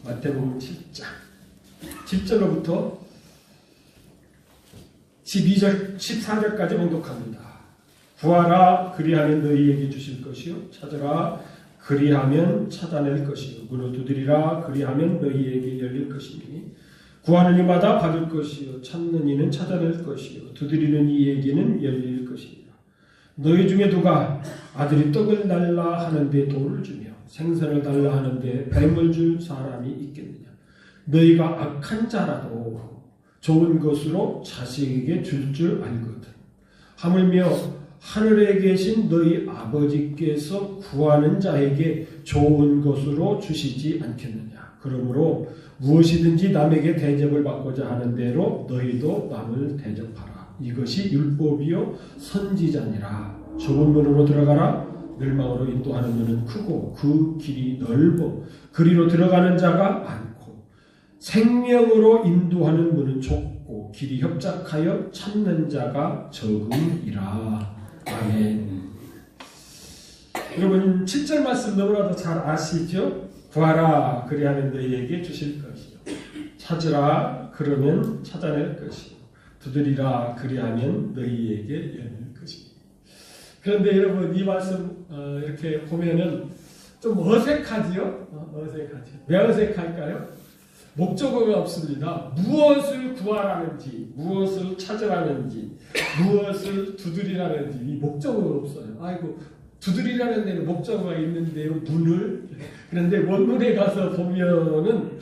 마태복음 7장 10절로부터 12절 14절까지 봉독합니다. 구하라 그리하면 너희에게 주실 것이요 찾으라 그리하면 찾아낼 것이요 문을 두드리라 그리하면 너희에게 열릴 것이니 구하는 이마다 받을 것이요 찾는 이는 찾아낼 것이요 두드리는 이에게는 열릴 것이니라. 너희 중에 누가 아들이 떡을 달라 하는데 돌을 주며 생선을 달라 하는데 뱀을 줄 사람이 있겠느냐. 너희가 악한 자라도 좋은 것으로 자식에게 줄 알거든. 하물며 하늘에 계신 너희 아버지께서 구하는 자에게 좋은 것으로 주시지 않겠느냐. 그러므로 무엇이든지 남에게 대접을 받고자 하는 대로 너희도 남을 대접하라. 이것이 율법이요 선지자니라. 좁은 문으로 들어가라. 멸망으로 인도하는 문은 크고 그 길이 넓어 그리로 들어가는 자가 많고 생명으로 인도하는 문은 좁고 길이 협착하여 찾는 자가 적음이라. 아멘. 여러분 7절 말씀 너무나도 잘 아시죠? 구하라 그리하면 너희에게 주실 것이요 찾으라 그러면 찾아낼 것이요 두드리라 그리하면 너희에게 열릴 것이요. 그런데 여러분 이 말씀 이렇게 보면은 좀 어색하지요? 어색하죠. 왜 어색할까요? 목적어가 없습니다. 무엇을 구하라는지, 무엇을 찾으라는지, 무엇을 두드리라는지 이 목적어가 없어요. 아이고 두드리라는 데는 목적어가 있는데요. 문을. 그런데 원문에 가서 보면은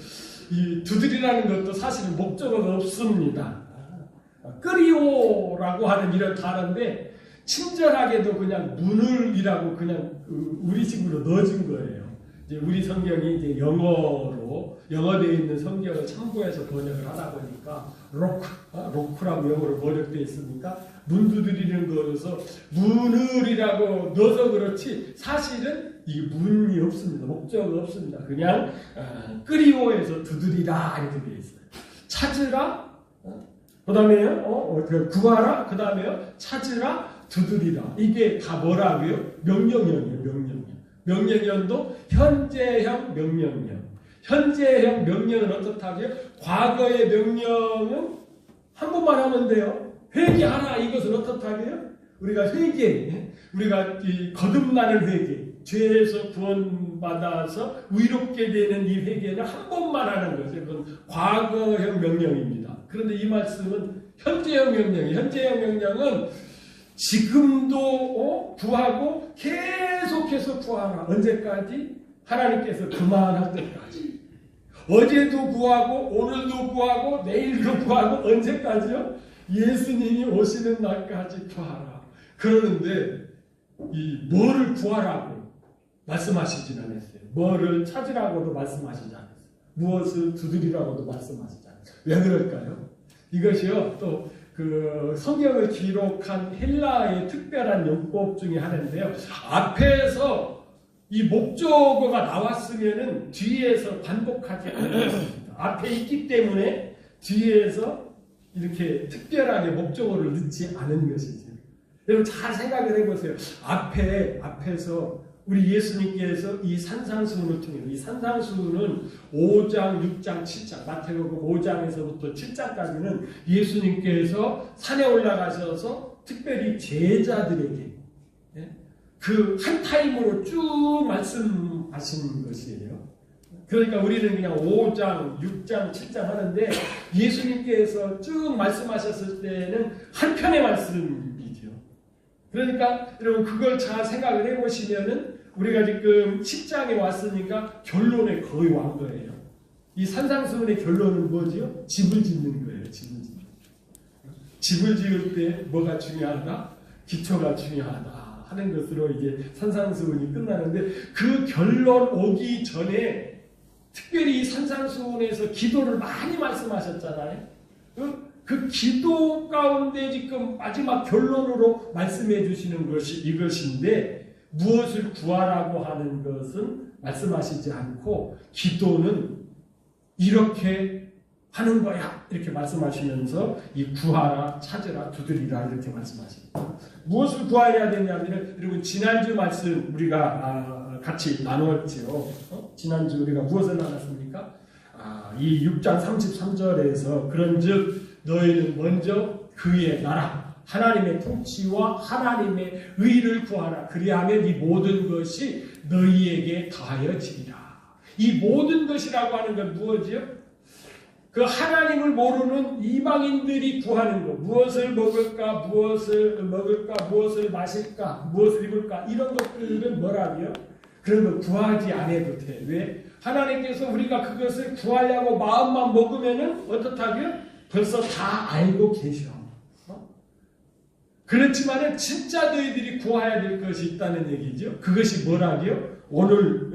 이 두드리라는 것도 사실은 목적어가 없습니다. 끄리오라고 하는 이런 단어인데 친절하게도 그냥 문을이라고 그냥 우리식으로 넣어준 거예요. 이제 우리 성경이 이제 영어되어 있는 성경을 참고해서 번역을 하다 보니까 로크라고 영어로 번역되어 있으니까 문 두드리는 거여서 문을이라고 넣어서 그렇지 사실은 이 문이 없습니다. 목적이 없습니다. 그냥 끄리오에서 두드리라 이렇게 되어 있어요. 찾으라, 그 다음에요 구하라, 그 다음에요 찾으라, 두드리라. 이게 다 뭐라고요? 명령형이에요. 명령형도 현재형 명령형. 현재형 명령은 어떻다고요? 과거의 명령은 한 번만 하면 돼요. 회개하라. 이것은 어떻다고요? 우리가 회개, 우리가 이 거듭나는 회개, 죄에서 구원받아서 의롭게 되는 이 회개는 한 번만 하는 거죠. 그건 과거형 명령입니다. 그런데 이 말씀은 현재형 명령이에요. 현재형 명령은 지금도 구하고 계속해서 구하라. 언제까지? 하나님께서 그만할 때까지. 어제도 구하고 오늘도 구하고 내일도 구하고 언제까지요? 예수님이 오시는 날까지 구하라. 그러는데 이 뭐를 구하라고 말씀하시진 않았어요. 뭐를 찾으라고도 말씀하시지 않았어요. 무엇을 두드리라고도 말씀하시지 않았어요. 왜 그럴까요? 이것이요 또 그 성경을 기록한 헬라의 특별한 용법 중에 하나인데요. 앞에서 이 목적어가 나왔으면은 뒤에서 반복하지 않습니다. 앞에 있기 때문에 뒤에서 이렇게 특별하게 목적어를 넣지 않은 것이죠. 여러분 잘 생각을 해보세요. 앞에서 우리 예수님께서 이 산상수훈을 통해 이 산상수훈은 5장, 6장, 7장 마태복음 5장에서부터 7장까지는 예수님께서 산에 올라가셔서 특별히 제자들에게 그 한 타임으로 쭉 말씀하신 것이에요. 그러니까 우리는 그냥 5장, 6장, 7장 하는데 예수님께서 쭉 말씀하셨을 때는 한 편의 말씀이죠. 그러니까 여러분 그걸 잘 생각을 해보시면은 우리가 지금 10장에 왔으니까 결론에 거의 완 거예요. 이 산상수훈의 결론은 뭐지요? 집을 짓는 거예요. 집을 지을 때 뭐가 중요하다? 기초가 중요하다 하는 것으로 이제 산상수훈이 끝나는데 그 결론 오기 전에 특별히 산상수훈에서 기도를 많이 말씀하셨잖아요. 그 기도 가운데 지금 마지막 결론으로 말씀해 주시는 것이 이것인데 무엇을 구하라고 하는 것은 말씀하시지 않고 기도는 이렇게 하는 거야 이렇게 말씀하시면서 이 구하라, 찾으라, 두드리라 이렇게 말씀하십니다. 무엇을 구해야 되냐면 여러분 지난주 말씀 우리가 같이 나누었죠. 지난주 우리가 무엇을 나눴습니까? 이 6장 33절에서 그런즉 너희는 먼저 그의 나라 하나님의 통치와 하나님의 의를 구하라. 그리하면 이 모든 것이 너희에게 더하여지리라. 이 모든 것이라고 하는 건 무엇이요? 그 하나님을 모르는 이방인들이 구하는 것, 무엇을 먹을까, 무엇을 먹을까, 무엇을 마실까, 무엇을 입을까, 이런 것들은 뭐라고요? 그런 거 구하지 않아도 돼. 왜? 하나님께서 우리가 그것을 구하려고 마음만 먹으면은 어떻다고요? 벌써 다 알고 계셔. 그렇지만은 진짜 너희들이 구해야 될 것이 있다는 얘기죠. 그것이 뭐라고요? 오늘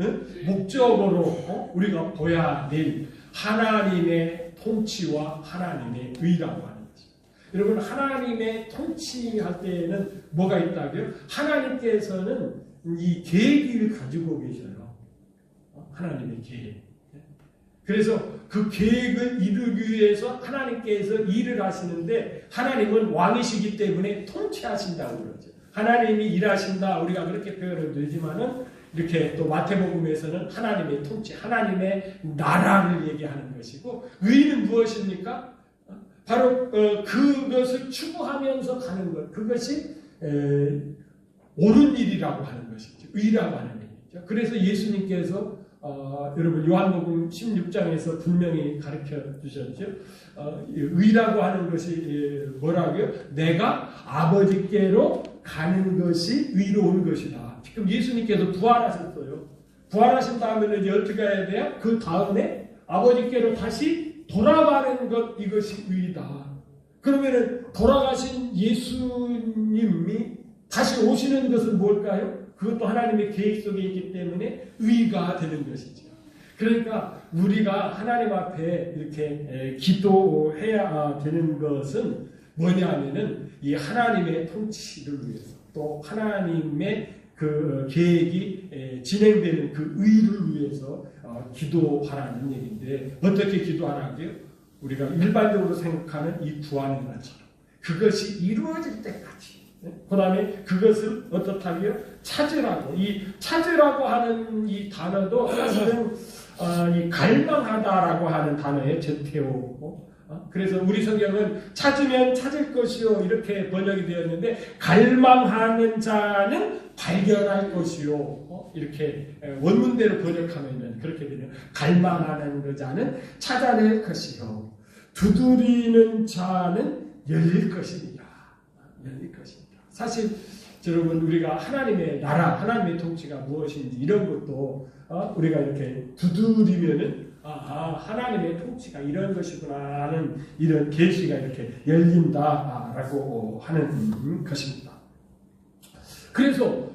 목적으로 우리가 보아야 될 하나님의 통치와 하나님의 의라고 하는 거죠. 여러분, 하나님의 통치할 때에는 뭐가 있다고요? 하나님께서는 이 계획을 가지고 계셔요. 하나님의 계획. 그래서 그 계획을 이루기 위해서 하나님께서 일을 하시는데, 하나님은 왕이시기 때문에 통치하신다고 그러죠. 하나님이 일하신다, 우리가 그렇게 표현을 되지만은 이렇게 또 마태복음에서는 하나님의 통치, 하나님의 나라를 얘기하는 것이고, 의는 무엇입니까? 바로 그것을 추구하면서 가는 것, 그것이 옳은 일이라고 하는 것이죠. 의라고 하는 얘기죠. 그래서 예수님께서 여러분 요한복음 16장에서 분명히 가르쳐 주셨죠. 의라고 하는 것이 뭐라고요? 내가 아버지께로 가는 것이 의로운 것이다. 지금 예수님께서 부활하셨어요. 부활하신 다음에는 이제 어떻게 해야 돼요? 그 다음에 아버지께로 다시 돌아가는 것, 이것이 의다. 그러면은 돌아가신 예수님이 다시 오시는 것은 뭘까요? 그것도 하나님의 계획 속에 있기 때문에 의가 되는 것이죠. 그러니까 우리가 하나님 앞에 이렇게 기도해야 되는 것은 뭐냐면은 이 하나님의 통치를 위해서, 또 하나님의 그 계획이 진행되는 그 의를 위해서 기도하라는 얘기인데, 어떻게 기도하라고요? 우리가 일반적으로 생각하는 이 구하는 것처럼 그것이 이루어질 때까지, 그 다음에 그것을 어떻다고요? 찾으라고. 이 찾으라고 하는 이 단어도 사실은 이 갈망하다라고 하는 단어에 제테오. 그래서 우리 성경은 찾으면 찾을 것이요 이렇게 번역이 되었는데, 갈망하는 자는 발견할 것이요 이렇게 원문대로 번역하면 그렇게 되네요. 갈망하는 자는 찾아낼 것이요 두드리는 자는 열릴 것입니다. 열릴 것입니다. 사실 여러분, 우리가 하나님의 나라, 하나님의 통치가 무엇인지 이런 것도 우리가 이렇게 두드리면은 하나님의 통치가 이런 것이구나 하는 이런 계시가 이렇게 열린다라고 하는 것입니다. 그래서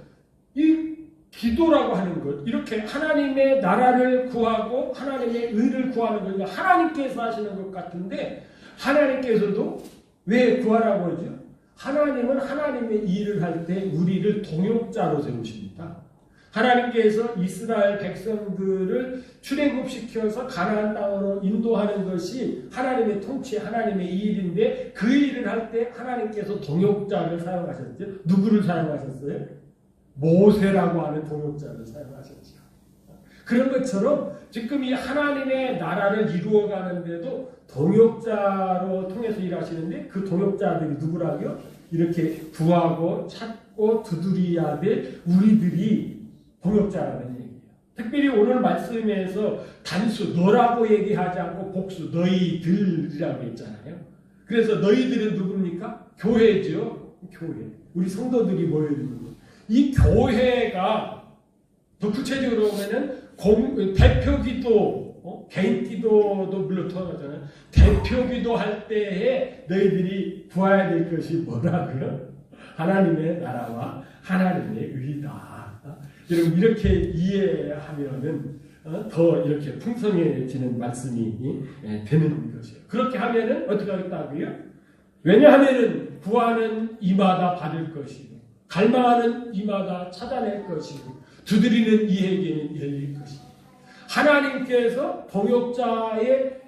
이 기도라고 하는 것, 이렇게 하나님의 나라를 구하고 하나님의 의를 구하는 것, 하나님께서 하시는 것 같은데, 하나님께서도 왜 구하라고 하죠? 하나님은 하나님의 일을 할 때 우리를 동역자로 세우십니다. 하나님께서 이스라엘 백성들을 출애굽시켜서 가나안 땅으로 인도하는 것이 하나님의 통치, 하나님의 일인데, 그 일을 할 때 하나님께서 동역자를 사용하셨죠. 누구를 사용하셨어요? 모세라고 하는 동역자를 사용하셨죠. 그런 것처럼 지금 이 하나님의 나라를 이루어가는데도 동역자로 통해서 일하시는데, 그 동역자들이 누구라고요? 이렇게 구하고 찾고 두드려야 될 우리들이 동역자라는 얘기예요. 특별히 오늘 말씀에서 단수 너라고 얘기하지 않고 복수 너희들이라고 했잖아요. 그래서 너희들은 누굽니까? 교회죠. 교회. 우리 성도들이 모여있는 거. 이 교회가 더 구체적으로 보면은 대표기도, 개인 기도도 물론 통하잖아요. 대표기도 할 때에 너희들이 구해야 될 것이 뭐라고요? 하나님의 나라와 하나님의 의다. 여러분, 이렇게 이해하면은 더 이렇게 풍성해지는 말씀이 되는 것이에요. 그렇게 하면은 어떻게 하겠다고요? 왜냐하면은 구하는 이마다 받을 것이고, 갈망하는 이마다 찾아낼 것이고, 두드리는 이에게는 열릴 것이고, 하나님께서 동역자의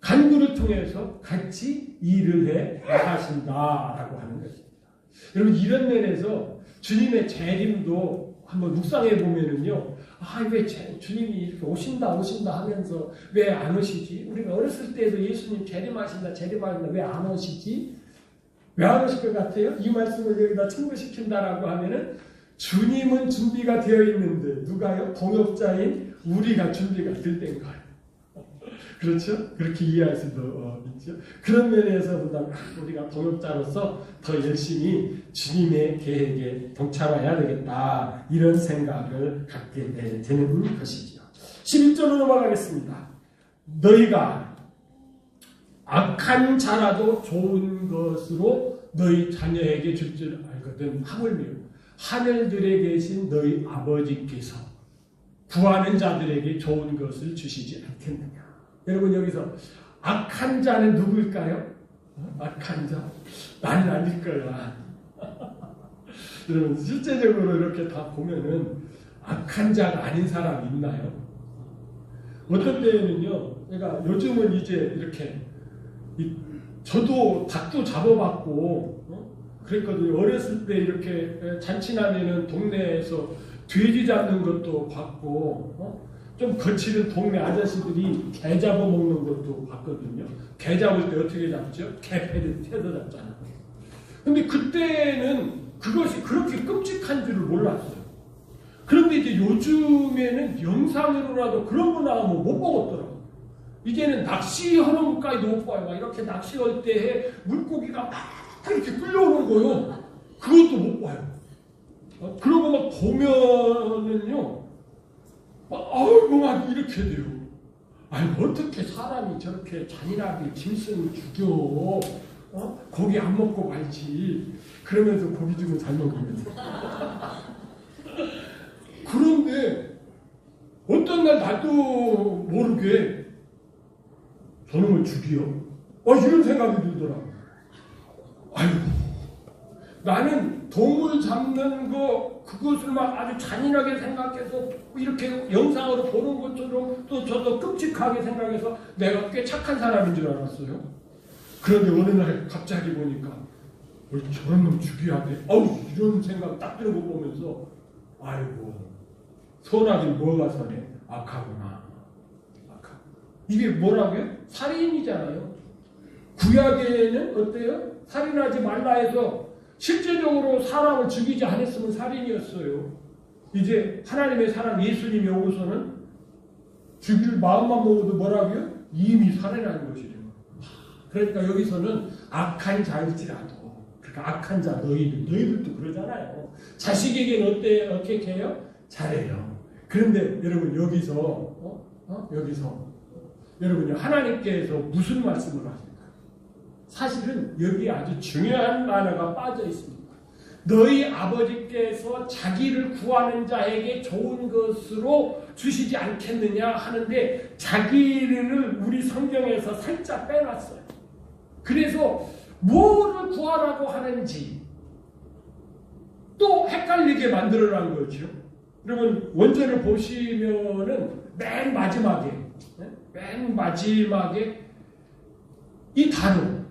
간구를 통해서 같이 일을 해 나가신다라고 하는 것입니다. 여러분, 이런 면에서 주님의 재림도 한번 묵상해 보면은요, 왜 주님이 이렇게 오신다 하면서 왜 안 오시지? 우리가 어렸을 때도 예수님 재림하신다 왜 안 오시지? 왜 안 오실 것 같아요? 이 말씀을 여기다 첨부시킨다라고 하면은 주님은 준비가 되어 있는데 누가요? 동역자인 우리가 준비가 될 때인 거예요. 그렇죠? 그렇게 이해할 수도 있죠. 그런 면에서 본다면 우리가 동역자로서 더 열심히 주님의 계획에 동참해야 되겠다. 이런 생각을 갖게 되는 것이죠. 11절로 넘어가겠습니다. 너희가 악한 자라도 좋은 것으로 너희 자녀에게 줄 줄 알거든. 하물며 하늘들에 계신 너희 아버지께서 구하는 자들에게 좋은 것을 주시지 않겠느냐. 여러분 여기서 악한 자는 누구일까요? 악한 자? 나는 아닐 거야. 여러분 실제적으로 이렇게 다 보면은 악한 자가 아닌 사람 있나요? 어떤 때에는요. 그러니까 요즘은 이제 이렇게 저도 닭도 잡아봤고 그랬거든요. 어렸을 때 이렇게 잔치나면은 동네에서 돼지 잡는 것도 봤고 좀 거칠은 동네 아저씨들이 개 잡아먹는 것도 봤거든요. 개 잡을 때 어떻게 잡죠? 개패를 태서 잡잖아요. 근데 그때는 그것이 그렇게 끔찍한 줄을 몰랐어요. 그런데 이제 요즘에는 영상으로라도 그런 거 나오면 못 보겠더라고요. 이제는 낚시하는 것까지도 못 봐요. 막 이렇게 낚시할 때 물고기가 막 이렇게 끌려오는 거요. 그것도 못 봐요. 그러고 막 보면은요, 아이고 막 이렇게 돼요. 아이고 어떻게 사람이 저렇게 잔인하게 짐승을 죽여? 고기 안 먹고 말지. 그러면서 고기 주면 잘 먹으면서. 그런데 어떤 날 나도 모르게 저놈을 죽여? 이런 생각이 들더라고요. 아이고, 나는 동물 잡는 거 그것을 막 아주 잔인하게 생각해서 이렇게 영상으로 보는 것처럼 또 저도 끔찍하게 생각해서 내가 꽤 착한 사람인 줄 알았어요. 그런데 어느 날 갑자기 보니까 저런 놈 죽여야 돼. 이런 생각 딱 들고 보면서 아이고 선하긴 뭐가 선해? 악하구나. 악하. 이게 뭐라고요? 살인이잖아요. 구약에는 어때요? 살인하지 말라 해서 실제적으로 사람을 죽이지 않았으면 살인이었어요. 이제 하나님의 사람 예수님이 오고서는 죽일 마음만 먹어도 뭐라고요? 이미 살인하는 것이래요. 그러니까 여기서는 악한 자일지라도, 그러니까 악한 자 너희들도 그러잖아요. 자식에게는 어떻게 해요? 잘해요. 그런데 여러분 여기서 여러분요 하나님께서 무슨 말씀을 하십니까? 사실은 여기 아주 중요한 단어가 빠져 있습니다. 너희 아버지께서 자기를 구하는 자에게 좋은 것으로 주시지 않겠느냐 하는데 자기를 우리 성경에서 살짝 빼놨어요. 그래서 뭐를 구하라고 하는지 또 헷갈리게 만들어놓은 거죠. 여러분 원전을 보시면은 맨 마지막에 이 단어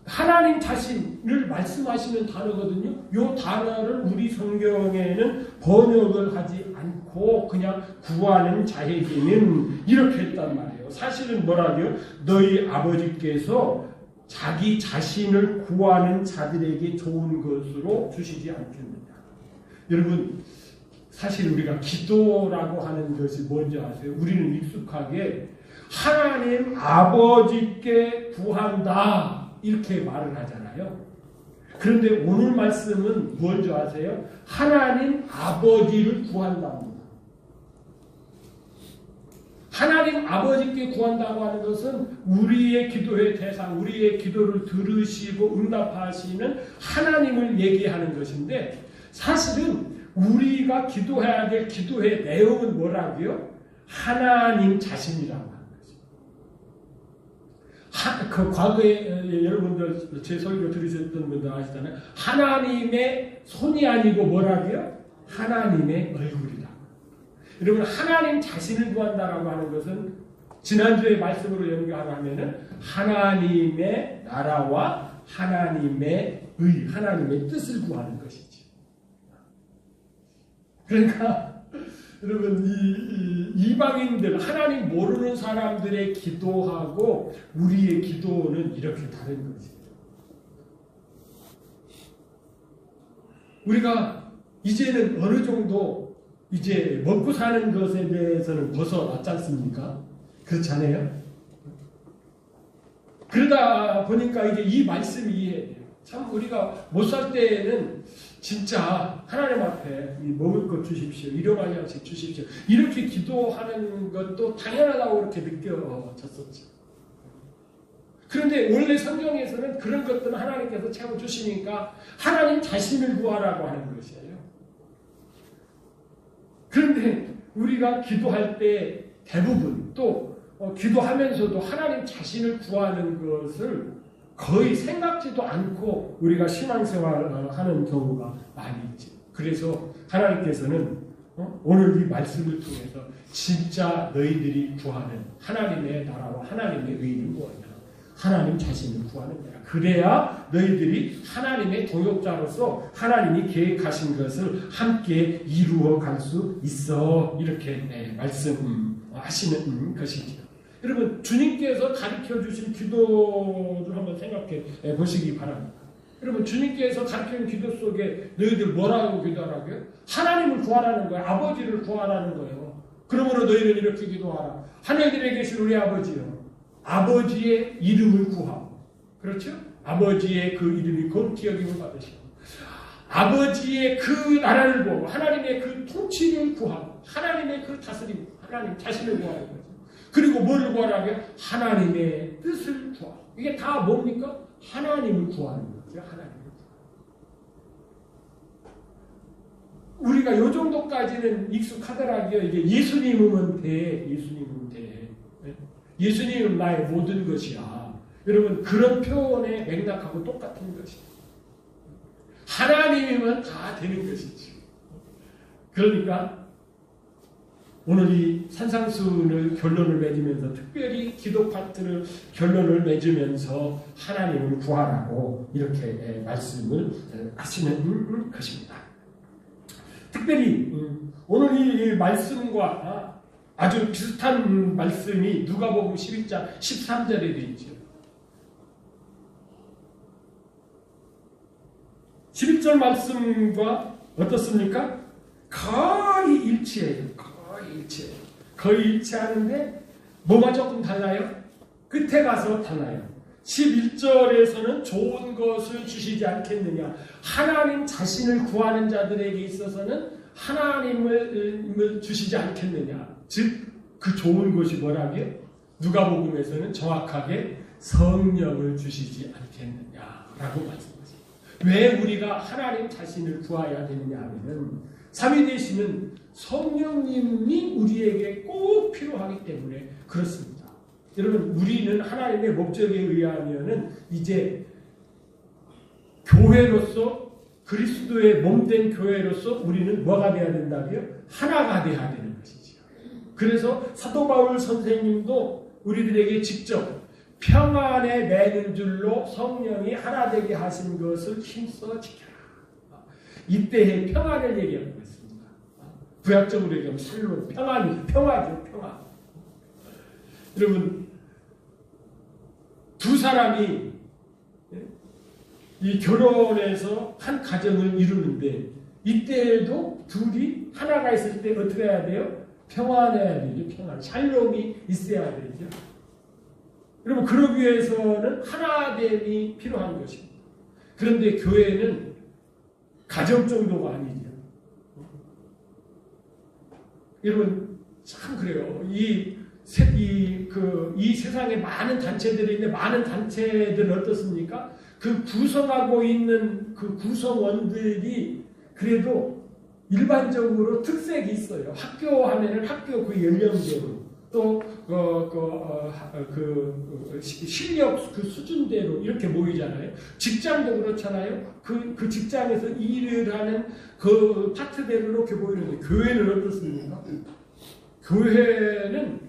하나님 자신을 말씀하시는 단어거든요. 이 단어를 우리 성경에는 번역을 하지 않고 그냥 구하는 자에게는 이렇게 했단 말이에요. 사실은 뭐라고요? 너희 아버지께서 자기 자신을 구하는 자들에게 좋은 것으로 주시지 않겠느냐. 여러분 사실 우리가 기도라고 하는 것이 뭔지 아세요? 우리는 익숙하게 하나님 아버지께 구한다 이렇게 말을 하잖아요. 그런데 오늘 말씀은 뭔지 아세요? 하나님 아버지를 구한답니다. 하나님 아버지께 구한다고 하는 것은 우리의 기도의 대상, 우리의 기도를 들으시고 응답하시는 하나님을 얘기하는 것인데 사실은 우리가 기도해야 될 기도의 내용은 뭐라고요? 하나님 자신이라고 하는 것입니다. 그 과거에 여러분들 제 설교 들으셨던 분들 아시잖아요. 하나님의 손이 아니고 뭐라고요? 하나님의 얼굴이다. 여러분 하나님 자신을 구한다라고 하는 것은 지난주의 말씀으로 연결하면은 하나님의 나라와 하나님의 뜻을 구하는 것이지. 그러니까 여러분 이방인들 하나님 모르는 사람들의 기도하고 우리의 기도는 이렇게 다른 거지. 우리가 이제는 어느 정도 이제 먹고 사는 것에 대해서는 벗어났지 않습니까? 그렇지 않아요? 그러다 보니까 이제 이 말씀이 이해해야 돼요. 참 우리가 못 살 때에는 진짜 하나님 앞에 먹을 것 주십시오. 일용할 양식 주십시오. 이렇게 기도하는 것도 당연하다고 그렇게 느껴졌었죠. 그런데 원래 성경에서는 그런 것들은 하나님께서 채워주시니까 하나님 자신을 구하라고 하는 것이에요. 그런데 우리가 기도할 때 대부분 또 기도하면서도 하나님 자신을 구하는 것을 거의 생각지도 않고 우리가 신앙생활을 하는 경우가 많이 있지. 그래서 하나님께서는 오늘 이 말씀을 통해서 진짜 너희들이 구하는 하나님의 나라와 하나님의 의를 구하냐. 하나님 자신을 구하는 거야. 그래야 너희들이 하나님의 동역자로서 하나님이 계획하신 것을 함께 이루어 갈 수 있어. 이렇게 말씀하시는 것이죠. 여러분 주님께서 가르쳐 주신 기도를 한번 생각해 보시기 바랍니다. 여러분 주님께서 가르쳐 준 기도 속에 너희들 뭐라고 기도하라고요? 하나님을 구하라는 거예요. 아버지를 구하라는 거예요. 그러므로 너희는 이렇게 기도하라. 하늘들에 계신 우리 아버지요. 아버지의 이름을 구하고, 그렇죠? 아버지의 그 이름이 거룩히 여김을 받으시고, 아버지의 그 나라를 구하고, 하나님의 그 통치를 구하고, 하나님의 그 다스림, 하나님 자신을 구하는 거죠. 그리고 뭐를 구하라고요? 하나님의 뜻을 구하고. 이게 다 뭡니까? 하나님을 구하는 거죠. 하나님을 구하는. 우리가 요 정도까지는 익숙하더라고요. 이게 예수님은 돼. 예수님은 돼. 예수님은 나의 모든 것이야. 여러분 그런 표현의 맥락하고 똑같은 것이에요. 하나님이면 다 되는 것이죠. 그러니까 오늘 이 산상순을 결론을 맺으면서 특별히 기도 파트를 결론을 맺으면서 하나님을 구하라고 이렇게 말씀을 하시는 것입니다. 특별히 오늘 이 말씀과 아주 비슷한 말씀이 누가복음 11장 13절에 되어 있죠. 11절 말씀과 어떻습니까? 거의 일치해요. 거의 일치하는데 뭐가 조금 달라요? 끝에 가서 달라요. 11절에서는 좋은 것을 주시지 않겠느냐. 하나님 자신을 구하는 자들에게 있어서는 하나님을 주시지 않겠느냐. 즉 그 좋은 것이 뭐라고요? 누가복음에서는 정확하게 성령을 주시지 않겠느냐라고 말씀하십니다. 왜 우리가 하나님 자신을 구해야 되느냐 하면 삼위 되시는 성령님이 우리에게 꼭 필요하기 때문에 그렇습니다. 여러분 우리는 하나님의 목적에 의하면은 이제 교회로서 그리스도의 몸된 교회로서 우리는 뭐가 돼야 된다고요? 하나가 돼야 되는 것이죠. 그래서 사도 바울 선생님도 우리들에게 직접 평안에 매는 줄로 성령이 하나 되게 하신 것을 힘써 지켜라. 이때의 평안을 얘기하고 있습니다. 구약적으로 얘기하면 샬롬, 평안이죠. 평안. 여러분 두 사람이 이 결혼해서 한 가정을 이루는데 이때에도 둘이 하나가 있을 때 어떻게 해야 돼요? 평안해야 되죠. 평안. 샬롬이 있어야 되죠. 여러분 그러기 위해서는 하나됨이 필요한 것입니다. 그런데 교회는 가정 정도가 아니죠. 여러분 참 그래요. 이 세상에 많은 단체들이 있는데 많은 단체들은 어떻습니까? 그 구성하고 있는 그 구성원들이 그래도 일반적으로 특색이 있어요. 학교 하면은 학교 그 연령대로 또 실력 그 수준대로 이렇게 모이잖아요. 직장도 그렇잖아요. 그 직장에서 일을 하는 그 파트대로 이렇게 모이는데 교회는 어떻습니까? 교회는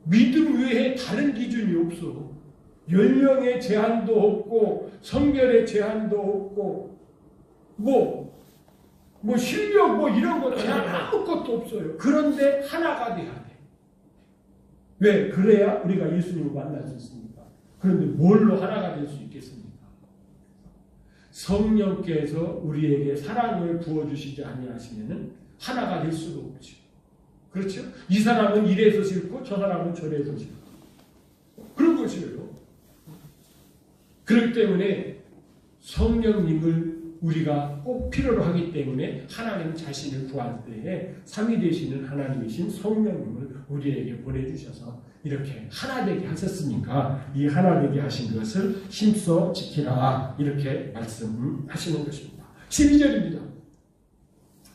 믿음 외에 다른 기준이 없어. 연령의 제한도 없고 성별의 제한도 없고 뭐 실력 뭐 이런 거 아무것도 없어요. 그런데 하나가 돼야 돼. 왜? 그래야 우리가 예수님을 만날 수 있습니까? 그런데 뭘로 하나가 될 수 있겠습니까? 성령께서 우리에게 사랑을 부어주시지 아니하시면은 하나가 될 수가 없죠. 그렇죠? 이 사람은 이래서 싫고 저 사람은 저래서 싫고 그런 것이에요. 그렇기 때문에 성령님을 우리가 꼭 필요로 하기 때문에 하나님 자신을 구할 때에 삼위 되시는 하나님이신 성령님을 우리에게 보내주셔서 이렇게 하나 되게 하셨으니까 이 하나 되게 하신 것을 힘써 지키라 이렇게 말씀하시는 것입니다. 12절입니다.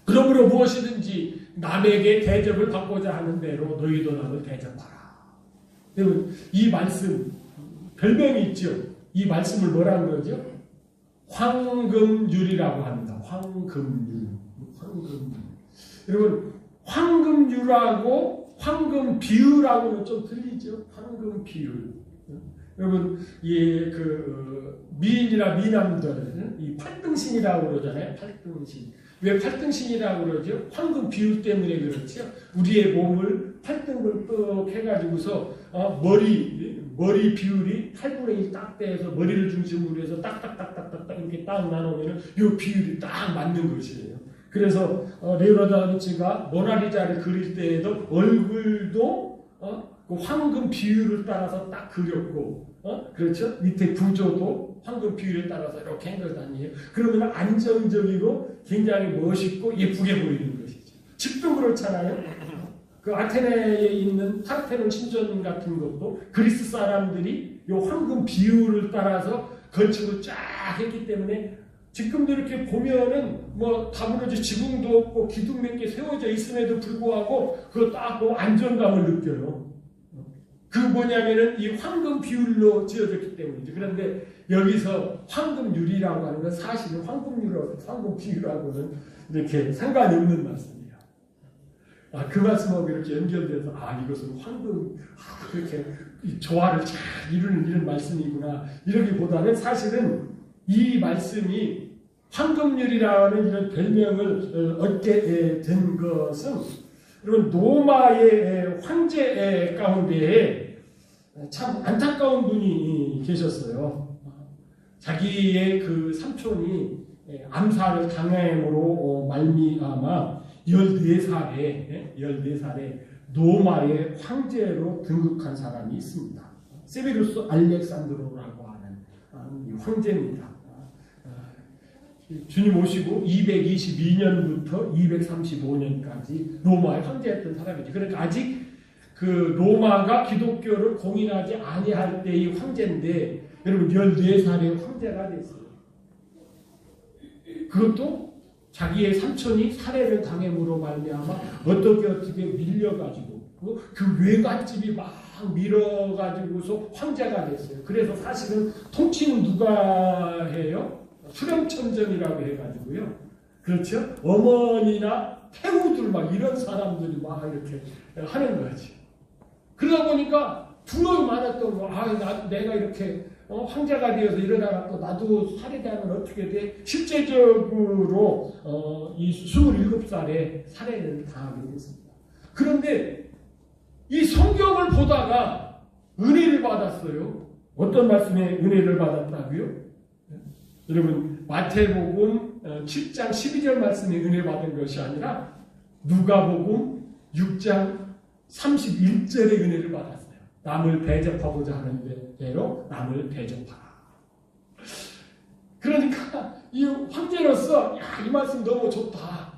그러므로 무엇이든지 남에게 대접을 받고자 하는 대로 너희도 남을 대접하라. 여러분 이 말씀 별명이 있죠. 이 말씀을 뭐라는 거죠? 황금률이라고 합니다. 황금률. 여러분 황금률하고 황금 비율하고는 좀 틀리죠. 황금 비율. 여러분 미인이나 미남들 이 팔등신이라고 그러잖아요. 팔등신. 왜 팔등신이라고 그러죠? 황금 비율 때문에 그렇죠. 우리의 몸을 8등분 뻑 해가지고서 머리 비율이 8분의 1 딱 돼서 머리를 중심으로 해서 딱딱딱딱딱 이렇게 딱 나누면 이 비율이 딱 맞는 것이에요. 그래서 레오나르도 다빈치가 모나리자를 그릴 때에도 얼굴도 그 황금 비율을 따라서 딱 그렸고 그렇죠? 밑에 구조도 황금 비율에 따라서 이렇게 한 것 아니에요. 그러면 안정적이고 굉장히 멋있고 예쁘게 보이는 것이죠. 집도 그렇잖아요. 그 아테네에 있는 파르테논 신전 같은 것도 그리스 사람들이 이 황금 비율을 따라서 건축을 쫙 했기 때문에 지금도 이렇게 보면은 뭐 다부러지 지붕도 없고 기둥 몇 개 세워져 있음에도 불구하고 그거 딱 보고 안정감을 느껴요. 그 뭐냐면은 이 황금 비율로 지어졌기 때문이죠. 그런데 여기서 황금률이라고 하는 건 사실은 황금 비율하고는 이렇게 상관이 없는 말씀이에요. 그 말씀하고 이렇게 연결돼서 이것은 황금 그렇게 조화를 잘 이루는 이런 말씀이구나 이러기보다는 사실은 이 말씀이 황금률이라는 이런 별명을 얻게 된 것은 여러분 로마의 황제 가운데에 참 안타까운 분이 계셨어요. 자기의 그 삼촌이 암살을 당함으로 말미암아 14살에 로마의 황제로 등극한 사람이 있습니다. 세베루스 알렉산드로라고 하는 황제입니다. 주님 오시고 222년부터 235년까지 로마의 황제였던 사람이죠. 그러니까 아직 그 로마가 기독교를 공인하지 아니할 때의 황제인데 여러분 14살의 황제가 됐어요. 그것도 자기의 삼촌이 살해를 당함으로 말미암아 어떻게 밀려가지고 그 외갓집이 막 밀어가지고서 황제가 됐어요. 그래서 사실은 통치는 누가 해요? 수렴천전이라고 해가지고요. 그렇죠? 어머니나 태우들 막 이런 사람들이 막 이렇게 하는 거지. 그러다 보니까 부러움이 많았던 거. 내가 이렇게 황제가 되어서 이러다가 또 나도 살해당하면 어떻게 돼? 실제적으로 이 27살에 살해를 당하게 됐습니다. 그런데 이 성경을 보다가 은혜를 받았어요. 어떤 말씀에 은혜를 받았다고요? 여러분 마태복음 7장 12절 말씀에 은혜 받은 것이 아니라 누가복음 6장 31절의 은혜를 받았어요. 남을 대접하고자 하는 대로 남을 대접하라. 그러니까 이 황제로서 이 말씀 너무 좋다.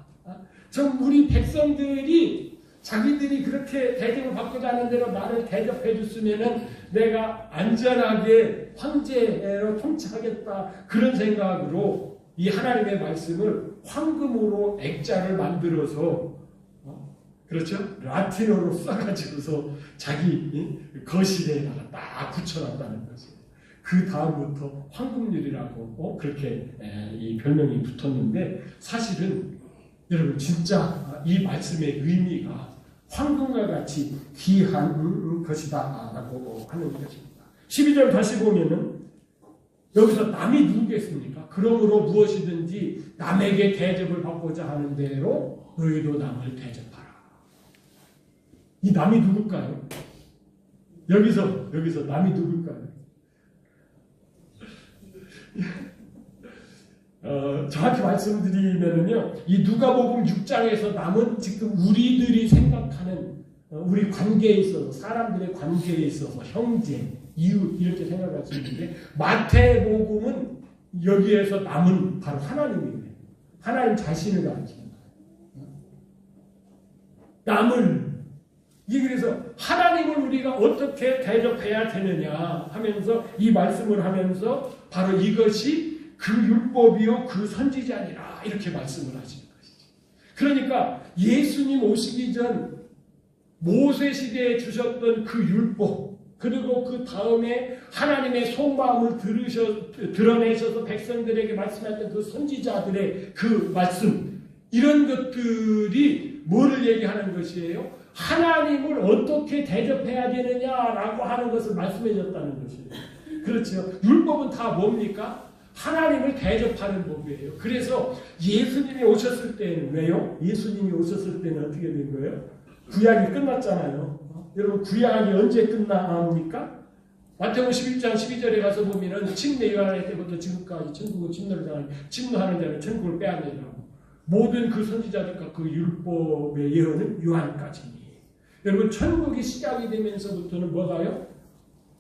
전 우리 백성들이 자기들이 그렇게 대접을 받고자 하는 대로 나를 대접해 줬으면은 내가 안전하게 황제로 통치하겠다. 그런 생각으로 이 하나님의 말씀을 황금으로 액자를 만들어서 그렇죠? 라틴어로 써가지고서 자기 거실에다가 딱 붙여놨다는 것이에요. 그 다음부터 황금률이라고 그렇게 이 별명이 붙었는데 사실은 여러분 진짜 이 말씀의 의미가 황금과 같이 귀한 것이다 라고 하는 것입니다. 12절 다시 보면은 여기서 남이 누구겠습니까? 그러므로 무엇이든지 남에게 대접을 받고자 하는 대로 너희도 남을 대접하라. 이 남이 누굴까요? 여기서 남이 누굴까요? 정확히 말씀드리면요, 이 누가복음 6장에서 남은 지금 우리들이 생각하는 우리 관계에 있어서, 사람들의 관계에 있어서 형제, 이웃 이렇게 생각할 수 있는데, 마태복음은 여기에서 남은 바로 하나님이에요. 하나님 자신을 가르치는 거예요. 남을, 이게 그래서 하나님을 우리가 어떻게 대접해야 되느냐 하면서 이 말씀을 하면서 바로 이것이 그 율법이요 그 선지자니라 이렇게 말씀을 하시는 것이죠. 그러니까 예수님 오시기 전 모세 시대에 주셨던 그 율법, 그리고 그 다음에 하나님의 속마음을 드러내셔서 백성들에게 말씀했던 그 선지자들의 그 말씀, 이런 것들이 뭐를 얘기하는 것이에요? 하나님을 어떻게 대접해야 되느냐라고 하는 것을 말씀해 줬다는 것이에요. 그렇죠. 율법은 다 뭡니까? 하나님을 대접하는 법이에요. 그래서 예수님이 오셨을 때는 왜요? 예수님이 오셨을 때는 어떻게 된 거예요? 구약이 끝났잖아요. 여러분 구약이 언제 끝납니까? 마태복음 11장 12절에 가서 보면은 침례 요한의 때부터 지금까지 천국을 침노하는 자는 천국을 빼앗는다고. 모든 그 선지자들과 그 율법의 예언은 요한까지니. 여러분 천국이 시작이 되면서부터는 뭐가요?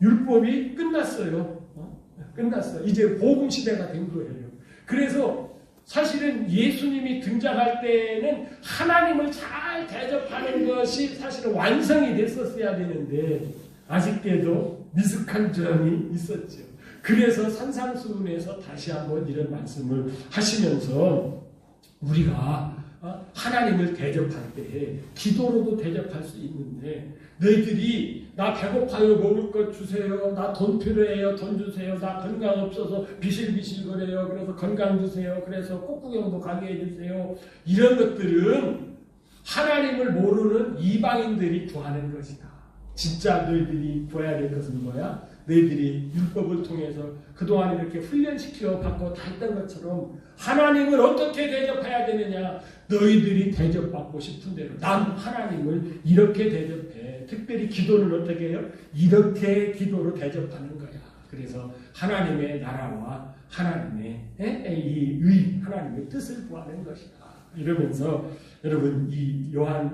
율법이 끝났어요. 끝났어요. 이제 복음 시대가 된 거예요. 그래서 사실은 예수님이 등장할 때는 하나님을 잘 대접하는 것이 사실은 완성이 됐었어야 되는데 아직까지도 미숙한 점이 있었죠. 그래서 산상수훈에서 다시 한번 이런 말씀을 하시면서 우리가 하나님을 대접할 때 기도로도 대접할 수 있는데, 너희들이 나 배고파요 먹을 것 주세요, 나 돈 필요해요 돈 주세요, 나 건강 없어서 비실비실거려요 그래서 건강 주세요, 그래서 꽃구경도 가게 해주세요, 이런 것들은 하나님을 모르는 이방인들이 구하는 것이다. 진짜 너희들이 구해야 될 것은 뭐야? 너희들이 율법을 통해서 그동안 이렇게 훈련시켜 받고 다 했던 것처럼 하나님을 어떻게 대접해야 되느냐, 너희들이 대접받고 싶은 대로 난 하나님을 이렇게 대접해. 특별히 기도는 어떻게 해요? 이렇게 기도로 대접하는 거야. 그래서 하나님의 나라와 하나님의 하나님의 뜻을 구하는 것이다. 이러면서 여러분 이 요한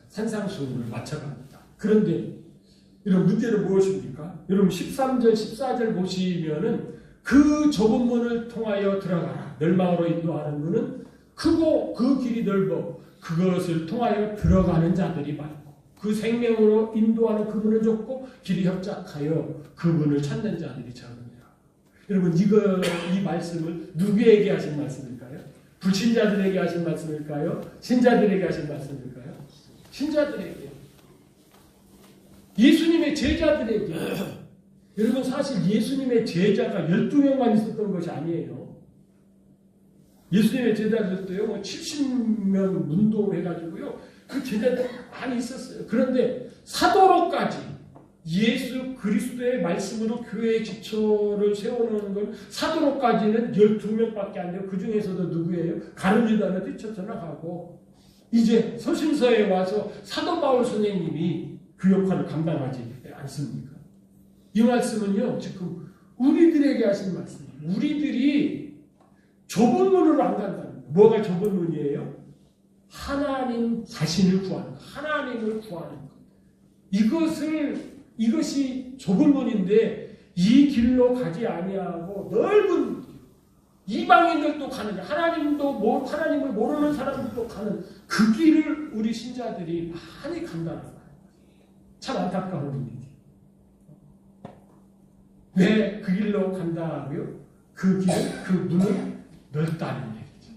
산상수훈을 마쳐갑니다. 그런데 이런 문제는 무엇입니까? 여러분 13절 14절 보시면은 그 좁은 문을 통하여 들어가라. 멸망으로 인도하는 문은 크고 그 길이 넓어 그것을 통하여 들어가는 자들이 많고 그 생명으로 인도하는 그 문은 좁고 길이 협착하여 그 문을 찾는 자들이 적으니라. 여러분 이 말씀을 누구에게 하신 말씀일까요? 불신자들에게 하신 말씀일까요? 신자들에게 하신 말씀일까요? 신자들에게. 예수님의 제자들에게. 여러분 사실 예수님의 제자가 12명만 있었던 것이 아니에요. 예수님의 제자들도요 70명 문도해가지고요 그 제자들 많이 있었어요. 그런데 사도로까지 예수 그리스도의 말씀으로 교회의 기초를 세워놓는 건 사도로까지는 12명밖에 안 돼요. 그 중에서도 누구예요? 가룟 유다는 뛰쳐져 나가고 이제 서신서에 와서 사도 바울 선생님이 그 역할을 감당하지 않습니까? 이 말씀은요 지금 우리들에게 하신 말씀이에요. 우리들이 좁은 문으로 안 간다는 거예요. 뭐가 좁은 문이에요? 하나님 자신을 구하는 것, 하나님을 구하는 것. 이것이 좁은 문인데 이 길로 가지 아니하고 넓은 이방인들도 가는, 하나님을 모르는 사람들도 가는 그 길을 우리 신자들이 많이 간다는 거예요. 참 안타까운 일이지. 왜 그 길로 간다고요? 그 문은 넓다는 얘기죠.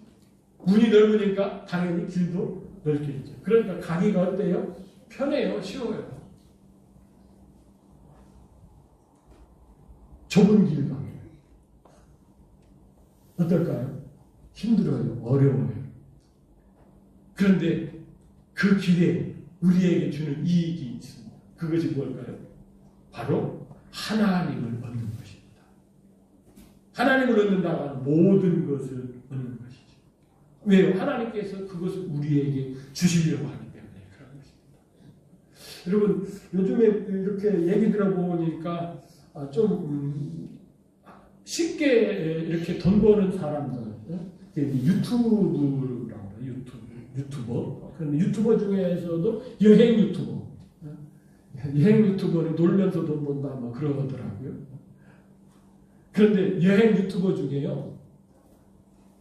문이 넓으니까 당연히 길도 넓겠죠. 그러니까 가기가 어때요? 편해요, 쉬워요. 좁은 길 가기 어떨까요? 힘들어요, 어려워요. 그런데 그 길에 우리에게 주는 이익이 있습니다. 그것이 뭘까요? 바로 하나님을 얻는 것입니다. 하나님을 얻는다가 모든 것을 얻는 것이죠. 왜요? 하나님께서 그것을 우리에게 주시려고 하기 때문에 그런 것입니다. 여러분, 요즘에 이렇게 얘기 들어보니까 좀 쉽게 이렇게 돈 버는 사람들, 유튜브라고 해요. 유튜버. 그런데 유튜버 중에서도 여행 유튜버. 여행 유튜버는 놀면서 돈 번다, 뭐 그러더라고요. 그런데 여행 유튜버 중에요,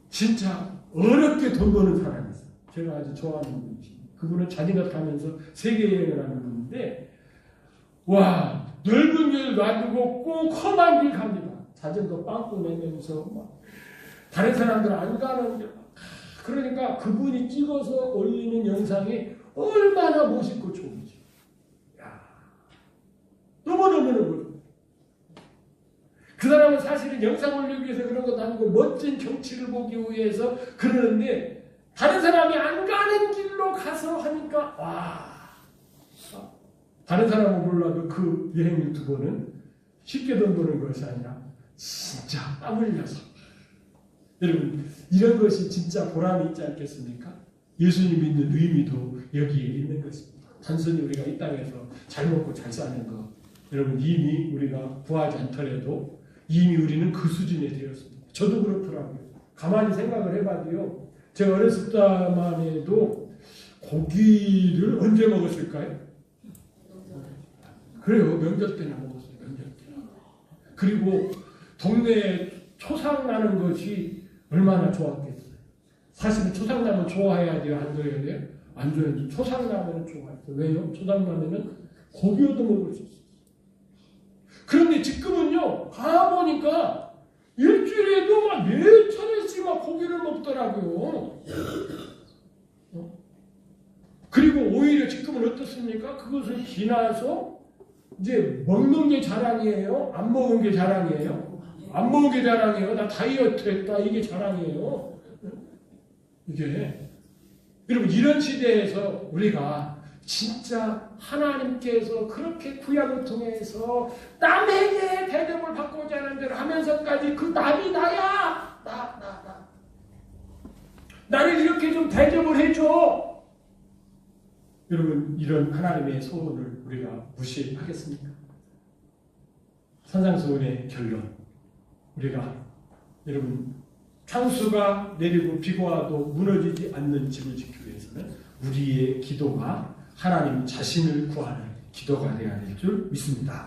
진짜 어렵게 돈 버는 사람이 있어요. 제가 아주 좋아하는 분이십니다. 그분은 자전거 타면서 세계 여행을 하는 분인데, 와, 넓은 길 놔두고 꼭 험한 길 갑니다. 자전거 빵꾸 내면서 막 다른 사람들 안 가는 길. 그러니까 그분이 찍어서 올리는 영상이 얼마나 멋있고 좋은지. 야, 너무너무 그 사람은 사실은 영상 올리기 위해서 그런 것도 아니고 멋진 경치를 보기 위해서 그러는데, 다른 사람이 안 가는 길로 가서 하니까 와, 다른 사람은 몰라도 그 여행 유튜버는 쉽게 돈 버는 것이 아니라 진짜 땀 흘려서. 여러분, 이런 것이 진짜 보람이 있지 않겠습니까? 예수님 믿는 의미도 여기에 있는 것입니다. 단순히 우리가 이 땅에서 잘 먹고 잘 사는 것, 여러분, 이미 우리가 구하지 않더라도 이미 우리는 그 수준에 되었습니다. 저도 그렇더라고요. 가만히 생각을 해봐도요, 제가 어렸을 때만 해도 고기를 언제 먹었을까요? 그래요. 명절 때나 먹었어요. 명절 때. 그리고 동네에 초상 나는 것이 얼마나 좋았겠어요. 사실은 초상 나면 좋아해야 돼요? 안 줘야 돼요? 안 줘야 돼요. 초상 나면 좋아해요. 왜요? 초상 나면은 고기 얻어 먹을 수 있어요. 그런데 지금은요, 가보니까 일주일에도 막 4차례씩 막 고기를 먹더라고요. 그리고 오히려 지금은 어떻습니까? 그것을 지나서 이제 먹는 게 자랑이에요? 안 먹은 게 자랑이에요? 안 먹은 게 자랑이에요? 나 다이어트 했다. 이게 자랑이에요? 이게. 여러분, 이런 시대에서 우리가 진짜 하나님께서 그렇게 구약을 통해서 남에게 대접을 받고자 하는 대로 하면서까지 그 남이 나야! 나를 이렇게 좀 대접을 해줘! 여러분, 이런 하나님의 소원을 우리가 무시하겠습니까? 산상수훈의 결론. 우리가, 여러분, 창수가 내리고 비가 와도 무너지지 않는 집을 지키기 위해서는 우리의 기도가 하나님 자신을 구하는 기도가 되어야 될 줄 믿습니다.